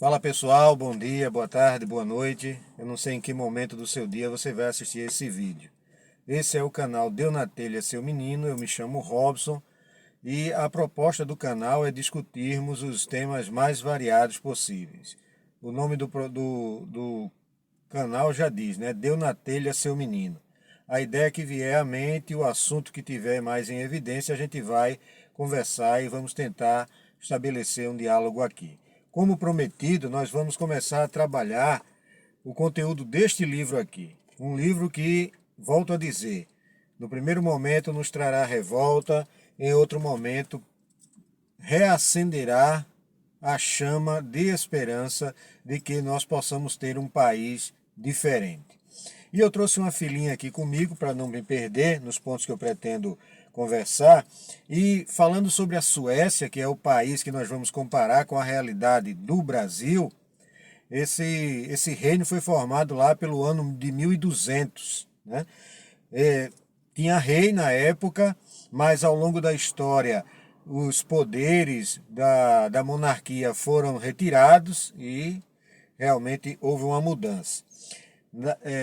Fala pessoal, bom dia, boa tarde, boa noite. Eu não sei em que momento do seu dia você vai assistir esse vídeo. Esse é o canal Deu na Telha Seu Menino, eu me chamo Robson e a proposta do canal é discutirmos os temas mais variados possíveis. O nome do canal já diz, né? Deu na Telha Seu Menino. A ideia que vier à mente, o assunto que tiver mais em evidência, a gente vai conversar e vamos tentar estabelecer um diálogo aqui. Como prometido, nós vamos começar a trabalhar o conteúdo deste livro aqui. Um livro que, volto a dizer, no primeiro momento nos trará revolta, em outro momento reacenderá a chama de esperança de que nós possamos ter um país diferente. E eu trouxe uma filhinha aqui comigo para não me perder nos pontos que eu pretendo conversar. E falando sobre a Suécia, que é o país que nós vamos comparar com a realidade do Brasil, esse reino foi formado lá pelo ano de 1200, né? Tinha rei na época, mas ao longo da história os poderes da monarquia foram retirados e realmente houve uma mudança.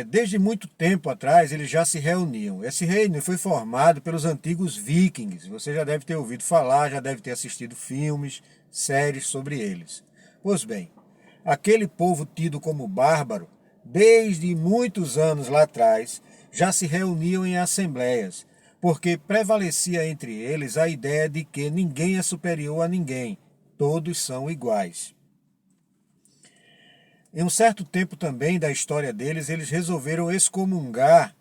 Desde muito tempo atrás eles já se reuniam. Esse reino foi formado pelos antigos vikings. Você já deve ter ouvido falar, já deve ter assistido filmes, séries sobre eles. Pois bem, aquele povo tido como bárbaro, desde muitos anos lá atrás, já se reuniam em assembleias, porque prevalecia entre eles a ideia de que ninguém é superior a ninguém, todos são iguais. Em um certo tempo também da história deles, eles resolveram excomungar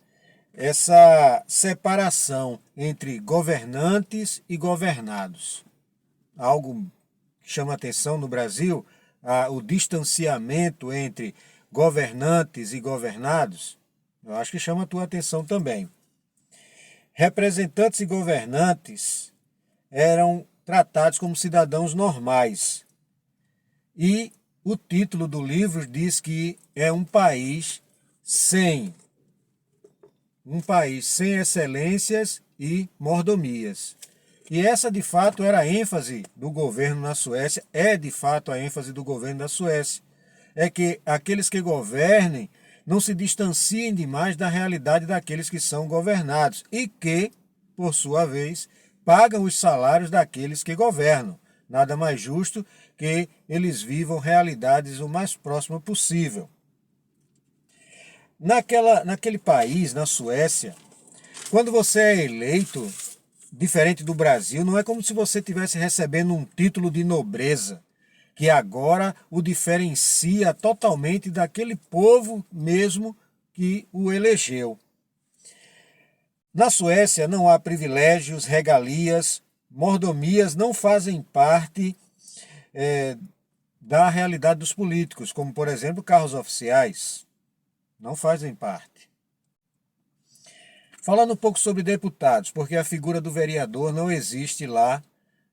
essa separação entre governantes e governados. Algo que chama atenção no Brasil, o distanciamento entre governantes e governados, eu acho que chama a tua atenção também. Representantes e governantes eram tratados como cidadãos normais. E o título do livro diz que é um país sem excelências e mordomias. E essa, de fato, era a ênfase do governo na Suécia, é de fato a ênfase do governo da Suécia. É que aqueles que governem não se distanciem demais da realidade daqueles que são governados e que, por sua vez, pagam os salários daqueles que governam. Nada mais justo que eles vivam realidades o mais próximo possível. Naquele país, na Suécia, quando você é eleito, diferente do Brasil, não é como se você estivesse recebendo um título de nobreza, que agora o diferencia totalmente daquele povo mesmo que o elegeu. Na Suécia não há privilégios, regalias, mordomias não fazem parte da realidade dos políticos, como por exemplo carros oficiais, não fazem parte. Falando um pouco sobre deputados, porque a figura do vereador não existe lá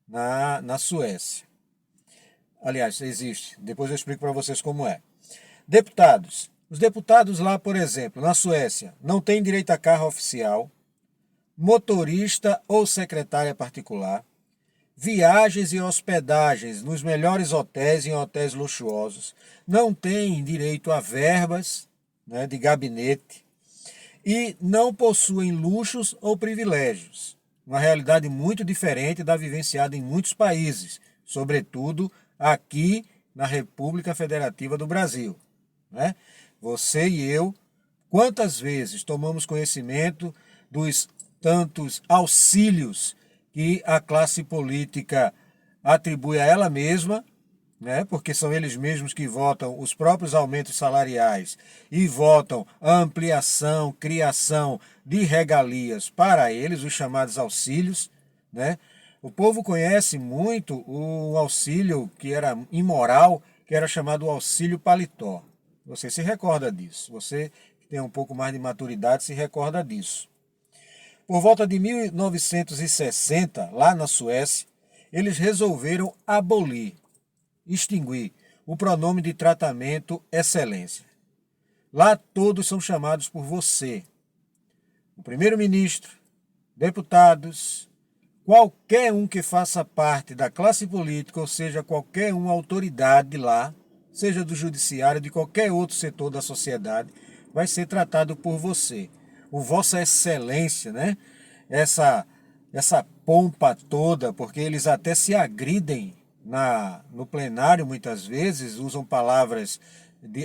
na Suécia. Aliás, existe. Depois eu explico para vocês como é. Deputados. Os deputados lá, por exemplo, na Suécia, não têm direito a carro oficial, motorista ou secretária particular, viagens e hospedagens nos melhores hotéis e em hotéis luxuosos, não têm direito a verbas, né, de gabinete e não possuem luxos ou privilégios. Uma realidade muito diferente da vivenciada em muitos países, sobretudo aqui na República Federativa do Brasil, né? Você e eu, quantas vezes tomamos conhecimento dos tantos auxílios que a classe política atribui a ela mesma, né? Porque são eles mesmos que votam os próprios aumentos salariais e votam a ampliação, criação de regalias para eles, os chamados auxílios, né? O povo conhece muito o auxílio que era imoral, que era chamado auxílio paletó. Você se recorda disso. Você que tem um pouco mais de maturidade se recorda disso. Por volta de 1960, lá na Suécia, eles resolveram abolir, extinguir o pronome de tratamento excelência. Lá todos são chamados por você. O primeiro-ministro, deputados, qualquer um que faça parte da classe política, ou seja, qualquer uma autoridade lá, seja do judiciário, de qualquer outro setor da sociedade, vai ser tratado por você. O Vossa Excelência, né? Essa pompa toda, porque eles até se agridem no plenário muitas vezes, usam palavras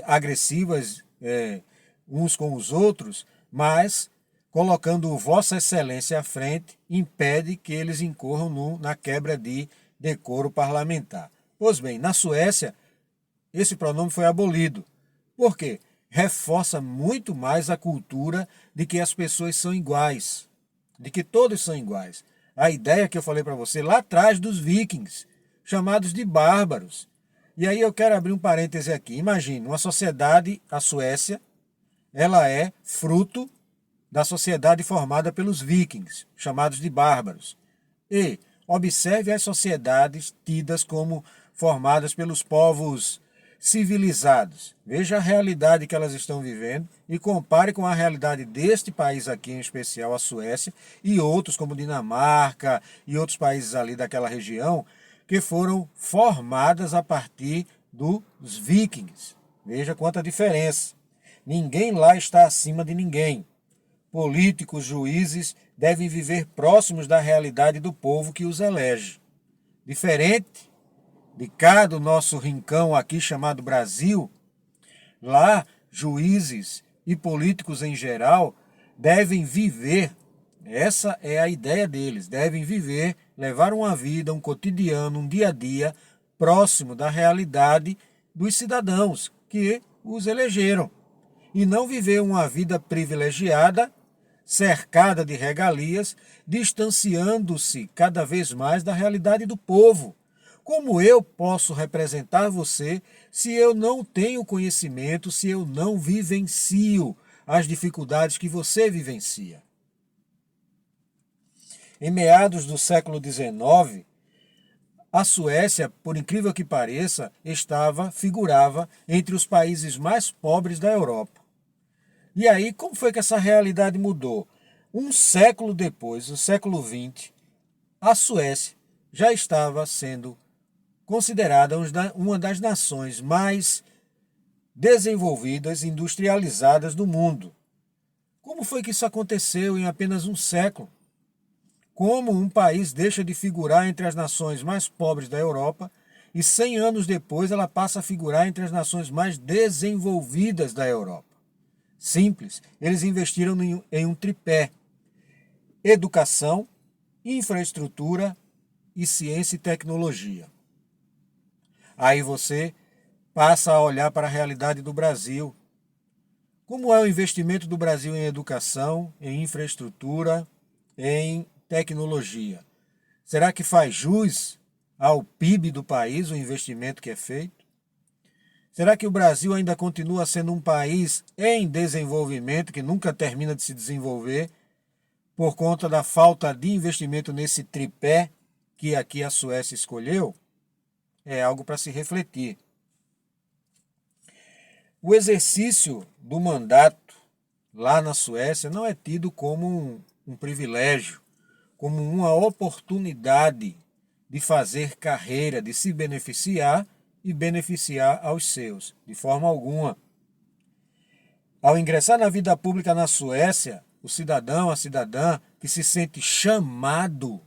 agressivas uns com os outros, mas colocando o Vossa Excelência à frente, impede que eles incorram na quebra de decoro parlamentar. Pois bem, na Suécia, esse pronome foi abolido. Por quê? Reforça muito mais a cultura de que as pessoas são iguais, de que todos são iguais. A ideia que eu falei para você lá atrás dos vikings, chamados de bárbaros. E aí eu quero abrir um parêntese aqui. Imagine, uma sociedade, a Suécia, ela é fruto da sociedade formada pelos vikings, chamados de bárbaros. E observe as sociedades tidas como formadas pelos povos civilizados. Veja a realidade que elas estão vivendo e compare com a realidade deste país aqui, em especial a Suécia, e outros como Dinamarca e outros países ali daquela região, que foram formadas a partir dos vikings. Veja quanta diferença. Ninguém lá está acima de ninguém. Políticos, juízes devem viver próximos da realidade do povo que os elege. Diferente de cá do nosso rincão aqui chamado Brasil, lá juízes e políticos em geral devem viver, essa é a ideia deles, devem viver, levar uma vida, um cotidiano, um dia a dia próximo da realidade dos cidadãos que os elegeram. E não viver uma vida privilegiada, cercada de regalias, distanciando-se cada vez mais da realidade do povo. Como eu posso representar você se eu não tenho conhecimento, se eu não vivencio as dificuldades que você vivencia? Em meados do século XIX, a Suécia, por incrível que pareça, figurava entre os países mais pobres da Europa. E aí, como foi que essa realidade mudou? Um século depois, no século XX, a Suécia já estava sendo considerada uma das nações mais desenvolvidas, industrializadas do mundo. Como foi que isso aconteceu em apenas um século? Como um país deixa de figurar entre as nações mais pobres da Europa e 100 anos depois ela passa a figurar entre as nações mais desenvolvidas da Europa? Simples, eles investiram em um tripé: educação, infraestrutura e ciência e tecnologia. Aí você passa a olhar para a realidade do Brasil. Como é o investimento do Brasil em educação, em infraestrutura, em tecnologia? Será que faz jus ao PIB do país o investimento que é feito? Será que o Brasil ainda continua sendo um país em desenvolvimento, que nunca termina de se desenvolver, por conta da falta de investimento nesse tripé que aqui a Suécia escolheu? É algo para se refletir. O exercício do mandato lá na Suécia não é tido como um privilégio, como uma oportunidade de fazer carreira, de se beneficiar e beneficiar aos seus, de forma alguma. Ao ingressar na vida pública na Suécia, o cidadão, a cidadã que se sente chamado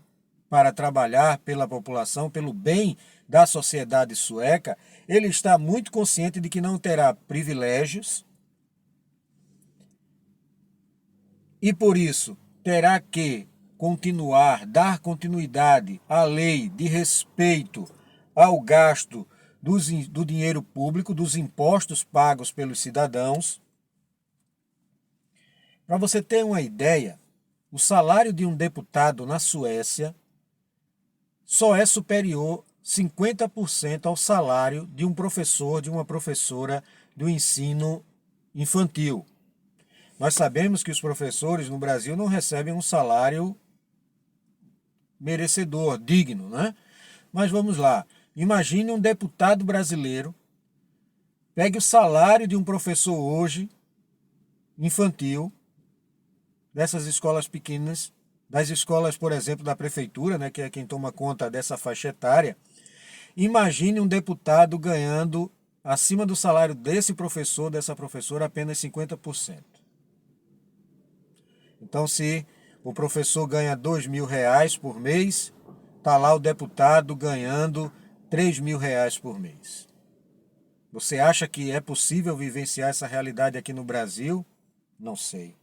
para trabalhar pela população, pelo bem da sociedade sueca, ele está muito consciente de que não terá privilégios e, por isso, terá que dar continuidade à lei de respeito ao gasto do dinheiro público, dos impostos pagos pelos cidadãos. Para você ter uma ideia, o salário de um deputado na Suécia só é superior 50% ao salário de um professor, de uma professora do ensino infantil. Nós sabemos que os professores no Brasil não recebem um salário merecedor, digno, né? Mas vamos lá. Imagine um deputado brasileiro, pegue o salário de um professor hoje, infantil, dessas escolas pequenas, das escolas, por exemplo, da prefeitura, né, que é quem toma conta dessa faixa etária. Imagine um deputado ganhando acima do salário desse professor, dessa professora, apenas 50%. Então, se o professor ganha R$ 2.000 por mês, está lá o deputado ganhando R$ 3.000 por mês. Você acha que é possível vivenciar essa realidade aqui no Brasil? Não sei.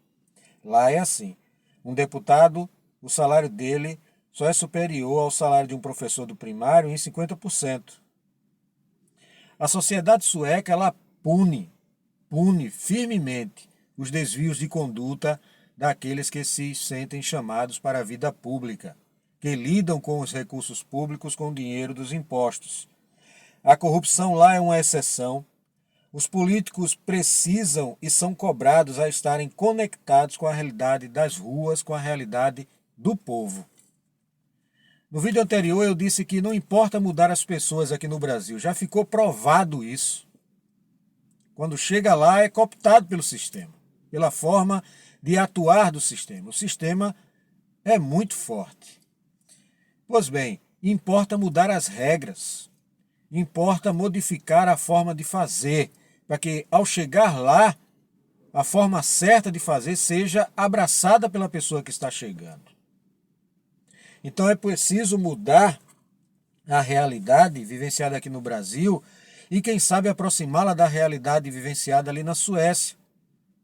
Lá é assim. Um deputado, o salário dele só é superior ao salário de um professor do primário em 50%. A sociedade sueca, ela pune firmemente os desvios de conduta daqueles que se sentem chamados para a vida pública, que lidam com os recursos públicos com o dinheiro dos impostos. A corrupção lá é uma exceção. Os políticos precisam e são cobrados a estarem conectados com a realidade das ruas, com a realidade do povo. No vídeo anterior eu disse que não importa mudar as pessoas aqui no Brasil, já ficou provado isso. Quando chega lá é cooptado pelo sistema, pela forma de atuar do sistema. O sistema é muito forte. Pois bem, importa mudar as regras, importa modificar a forma de fazer, para que ao chegar lá, a forma certa de fazer seja abraçada pela pessoa que está chegando. Então é preciso mudar a realidade vivenciada aqui no Brasil e, quem sabe, aproximá-la da realidade vivenciada ali na Suécia,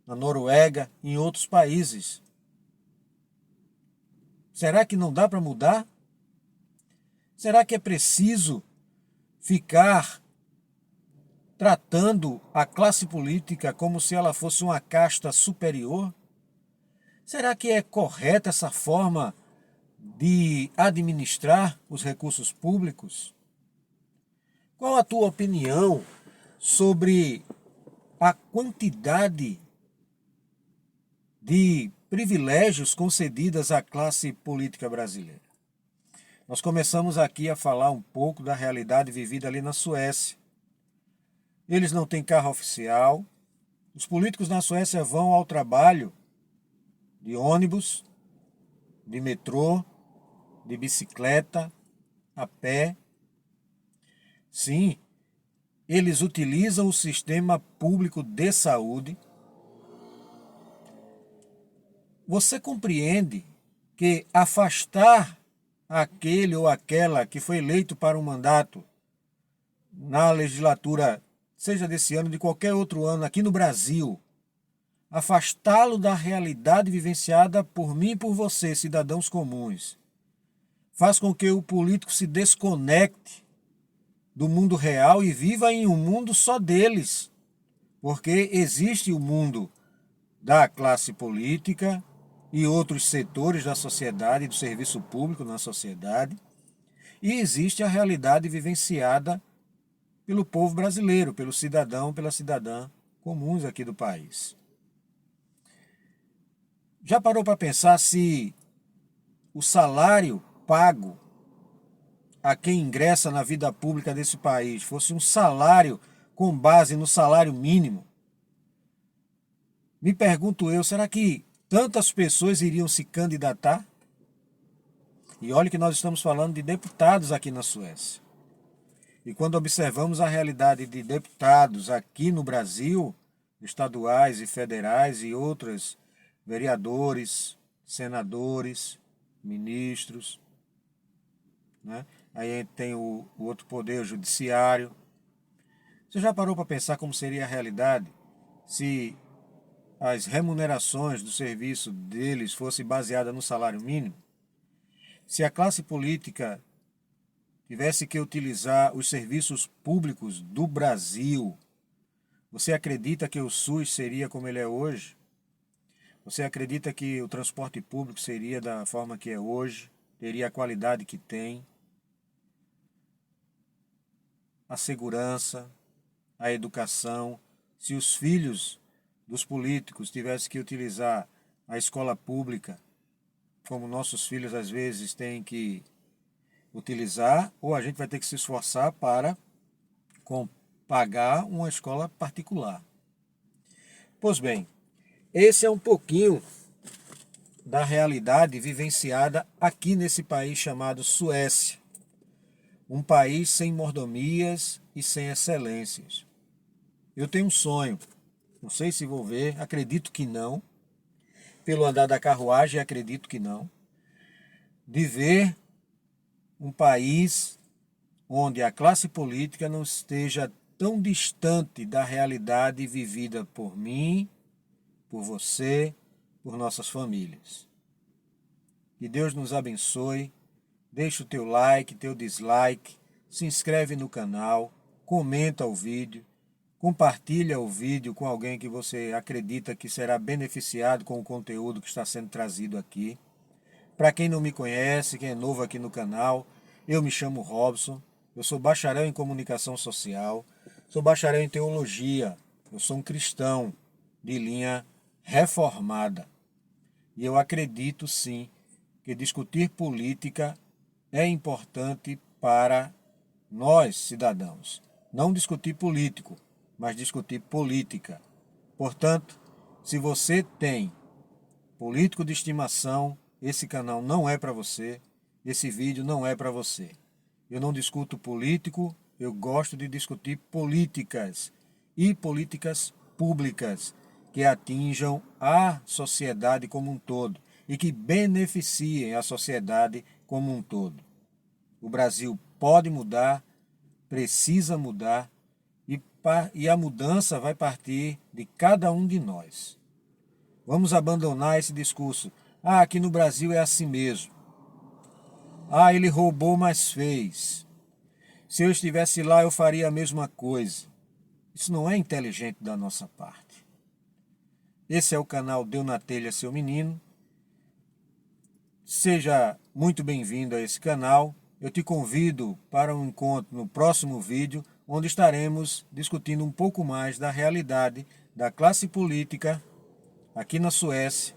na Noruega e em outros países. Será que não dá para mudar? Será que é preciso ficar tratando a classe política como se ela fosse uma casta superior? Será que é correta essa forma de administrar os recursos públicos? Qual a tua opinião sobre a quantidade de privilégios concedidos à classe política brasileira? Nós começamos aqui a falar um pouco da realidade vivida ali na Suécia. Eles não têm carro oficial. Os políticos na Suécia vão ao trabalho de ônibus, de metrô, de bicicleta, a pé. Sim, eles utilizam o sistema público de saúde. Você compreende que afastar aquele ou aquela que foi eleito para um mandato na legislatura, seja desse ano, de qualquer outro ano aqui no Brasil, afastá-lo da realidade vivenciada por mim e por você, cidadãos comuns, faz com que o político se desconecte do mundo real e viva em um mundo só deles. Porque existe o mundo da classe política e outros setores da sociedade, do serviço público na sociedade, e existe a realidade vivenciada pelo povo brasileiro, pelo cidadão, pela cidadã comuns aqui do país. Já parou para pensar se o salário pago a quem ingressa na vida pública desse país fosse um salário com base no salário mínimo? Me pergunto eu, será que tantas pessoas iriam se candidatar? E olha que nós estamos falando de deputados aqui na Suécia. E quando observamos a realidade de deputados aqui no Brasil, estaduais e federais e outros vereadores, senadores, ministros, né? Aí a gente tem o outro poder, o judiciário. Você já parou para pensar como seria a realidade se as remunerações do serviço deles fossem baseadas no salário mínimo? Se a classe política tivesse que utilizar os serviços públicos do Brasil, você acredita que o SUS seria como ele é hoje? Você acredita que o transporte público seria da forma que é hoje? Teria a qualidade que tem? A segurança, a educação? Se os filhos dos políticos tivessem que utilizar a escola pública, como nossos filhos às vezes têm que utilizar, ou a gente vai ter que se esforçar para pagar uma escola particular. Pois bem, esse é um pouquinho da realidade vivenciada aqui nesse país chamado Suécia. Um país sem mordomias e sem excelências. Eu tenho um sonho, não sei se vou ver, acredito que não, pelo andar da carruagem, acredito que não, de ver um país onde a classe política não esteja tão distante da realidade vivida por mim, por você, por nossas famílias. Que Deus nos abençoe. Deixa o teu like, teu dislike, se inscreve no canal, comenta o vídeo, compartilha o vídeo com alguém que você acredita que será beneficiado com o conteúdo que está sendo trazido aqui. Para quem não me conhece, quem é novo aqui no canal, eu me chamo Robson, eu sou bacharel em comunicação social, sou bacharel em teologia, eu sou um cristão de linha reformada. E eu acredito sim que discutir política é importante para nós, cidadãos. Não discutir político, mas discutir política. Portanto, se você tem político de estimação, esse canal não é para você, esse vídeo não é para você. Eu não discuto político, eu gosto de discutir políticas e políticas públicas que atinjam a sociedade como um todo e que beneficiem a sociedade como um todo. O Brasil pode mudar, precisa mudar e a mudança vai partir de cada um de nós. Vamos abandonar esse discurso. Ah, aqui no Brasil é assim mesmo. Ah, ele roubou, mas fez. Se eu estivesse lá, eu faria a mesma coisa. Isso não é inteligente da nossa parte. Esse é o canal Deu na Telha, seu menino. Seja muito bem-vindo a esse canal. Eu te convido para um encontro no próximo vídeo, onde estaremos discutindo um pouco mais da realidade da classe política aqui na Suécia,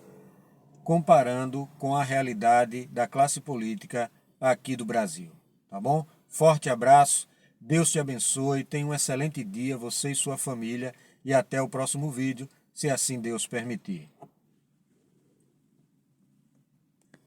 comparando com a realidade da classe política aqui do Brasil. Tá bom? Forte abraço, Deus te abençoe, tenha um excelente dia, você e sua família, e até o próximo vídeo, se assim Deus permitir.